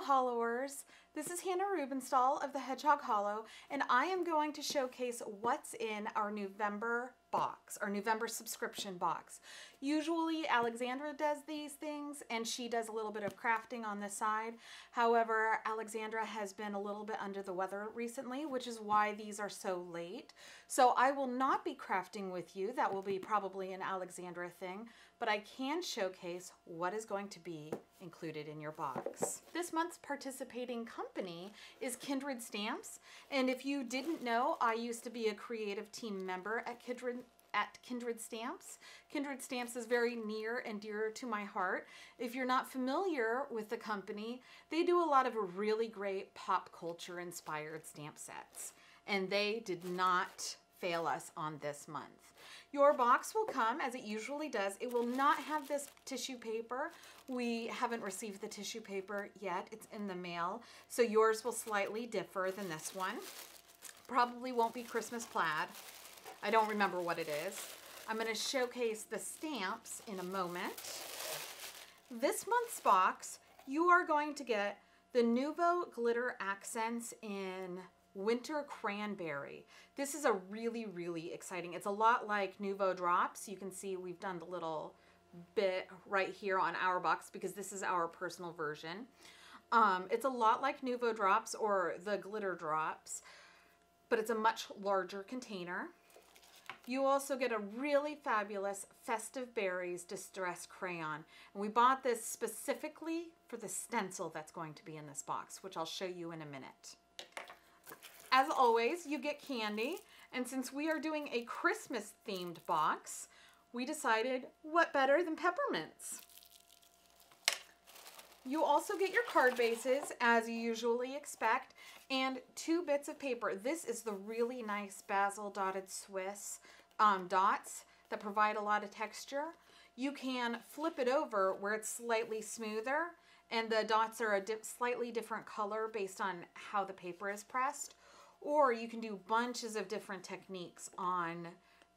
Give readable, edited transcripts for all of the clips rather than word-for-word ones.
Hello Hollowers, this is Hannah Rubenstall of the Hedgehog Hollow, and I am going to showcase what's in our November box, our November subscription box. Usually Alexandra does these things and she does a little bit of crafting on the side. However, Alexandra has been a little bit under the weather recently, which is why these are so late. So I will not be crafting with you. That will be probably an Alexandra thing, but I can showcase what is going to be included in your box. This month's participating company is Kindred Stamps, and if you didn't know, I used to be a creative team member at Kindred Stamps. Kindred Stamps is very near and dear to my heart. If you're not familiar with the company, they do a lot of really great pop culture inspired stamp sets, and they did not fail us on this month. Your box will come as it usually does. It will not have this tissue paper. We haven't received the tissue paper yet. It's in the mail, so yours will slightly differ than this one. Probably won't be Christmas plaid. I don't remember what it is. I'm going to showcase the stamps in a moment. This month's box, you are going to get the Nouveau Glitter Accents in Winter Cranberry. This is a really exciting. It's a lot like Nouveau Drops. You can see we've done the little bit right here on our box because this is our personal version. It's a lot like Nouveau Drops or the Glitter Drops, but it's a much larger container. You also get a really fabulous Festive Berries Distress Crayon. And we bought this specifically for the stencil that's going to be in this box, which I'll show you in a minute. As always, you get candy. And since we are doing a Christmas themed box, we decided what better than peppermints. You also get your card bases as you usually expect and 2 bits of paper. This is the really nice basil dotted Swiss dots that provide a lot of texture. You can flip it over where it's slightly smoother and the dots are a slightly different color based on how the paper is pressed. Or you can do bunches of different techniques on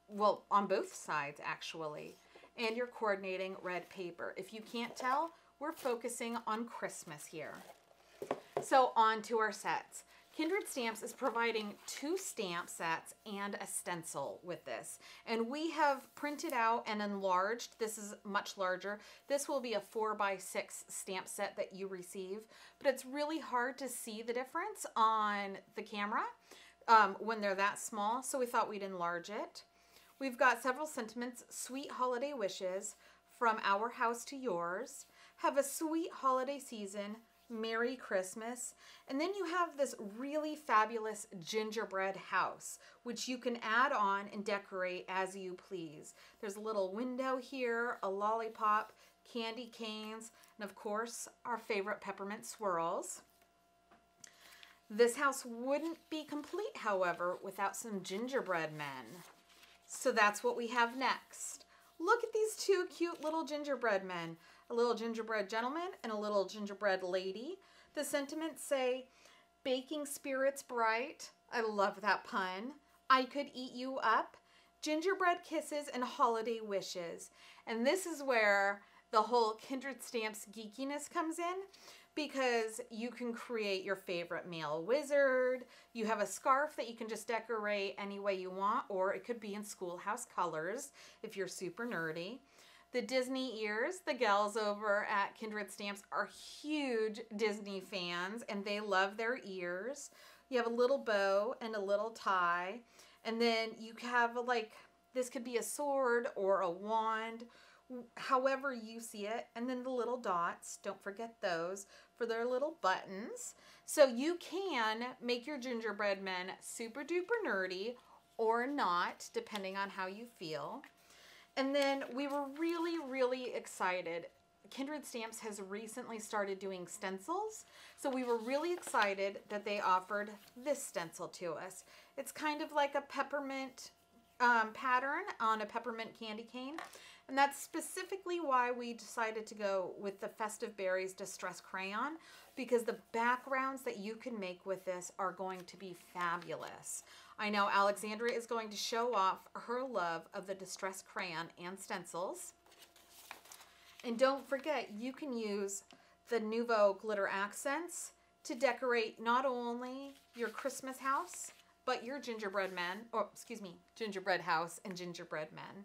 both sides actually. And you're coordinating red paper. If you can't tell, we're focusing on Christmas here. So on to our sets. Kindred Stamps is providing 2 stamp sets and a stencil with this. And we have printed out and enlarged. This is much larger. This will be a 4x6 stamp set that you receive, but it's really hard to see the difference on the camera when they're that small, so we thought we'd enlarge it. We've got several sentiments: sweet holiday wishes, from our house to yours, have a sweet holiday season, Merry Christmas, and then you have this really fabulous gingerbread house, which you can add on and decorate as you please. There's a little window here, a lollipop, candy canes, and of course, our favorite peppermint swirls. This house wouldn't be complete, however, without some gingerbread men. So that's what we have next. Look at these 2 cute little gingerbread men. A little gingerbread gentleman and a little gingerbread lady. The sentiments say, baking spirits bright. I love that pun. I could eat you up. Gingerbread kisses and holiday wishes. And this is where the whole Kindred Stamps geekiness comes in, because you can create your favorite male wizard. You have a scarf that you can just decorate any way you want, or it could be in schoolhouse colors if you're super nerdy. The Disney ears, the gals over at Kindred Stamps are huge Disney fans and they love their ears. You have a little bow and a little tie. And then you have this could be a sword or a wand, however you see it. And then the little dots, don't forget those, for their little buttons. So you can make your gingerbread men super duper nerdy or not, depending on how you feel. And then we were really excited. Kindred Stamps has recently started doing stencils, so we were really excited that they offered this stencil to us. It's kind of like a peppermint pattern on a peppermint candy cane, and that's specifically why we decided to go with the Festive Berries Distress Crayon, because the backgrounds that you can make with this are going to be fabulous. I know Alexandra is going to show off her love of the Distress Crayon and stencils. And don't forget, you can use the Nouveau glitter accents to decorate not only your Christmas house, but your gingerbread house and gingerbread men.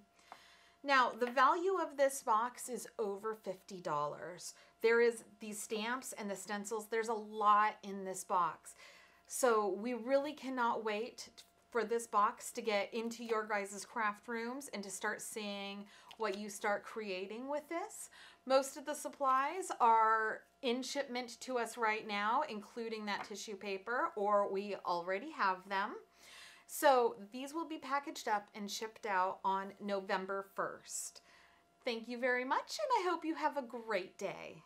Now, the value of this box is over $50. There is these stamps and the stencils. There's a lot in this box. So we really cannot wait for this box to get into your guys' craft rooms and to start seeing what you start creating with this. Most of the supplies are in shipment to us right now, including that tissue paper, or we already have them. So these will be packaged up and shipped out on November 1st. Thank you very much, and I hope you have a great day.